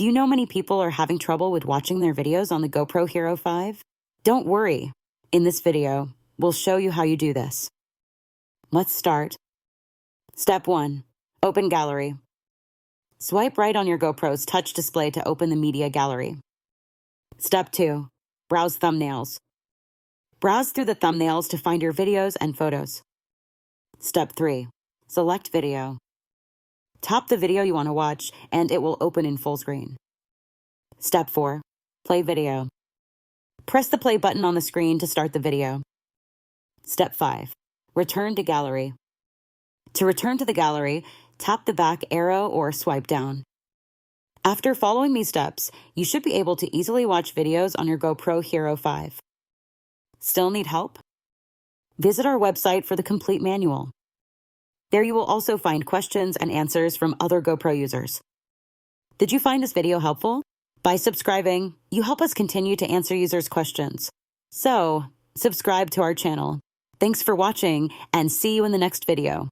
Do you know many people are having trouble with watching their videos on the GoPro Hero 5? Don't worry. In this video, we'll show you how you do this. Let's start. Step 1. Open Gallery. Swipe right on your GoPro's touch display to open the media gallery. Step 2. Browse Thumbnails. Browse through the thumbnails to find your videos and photos. Step 3. Select Video. Tap the video you want to watch, and it will open in full screen. Step 4. Play Video. Press the play button on the screen to start the video. Step 5. Return to Gallery. To return to the gallery, tap the back arrow or swipe down. After following these steps, you should be able to easily watch videos on your GoPro Hero 5. Still need help? Visit our website for the complete manual. There you will also find questions and answers from other GoPro users. Did you find this video helpful? By subscribing, you help us continue to answer users' questions. So, subscribe to our channel. Thanks for watching, and see you in the next video.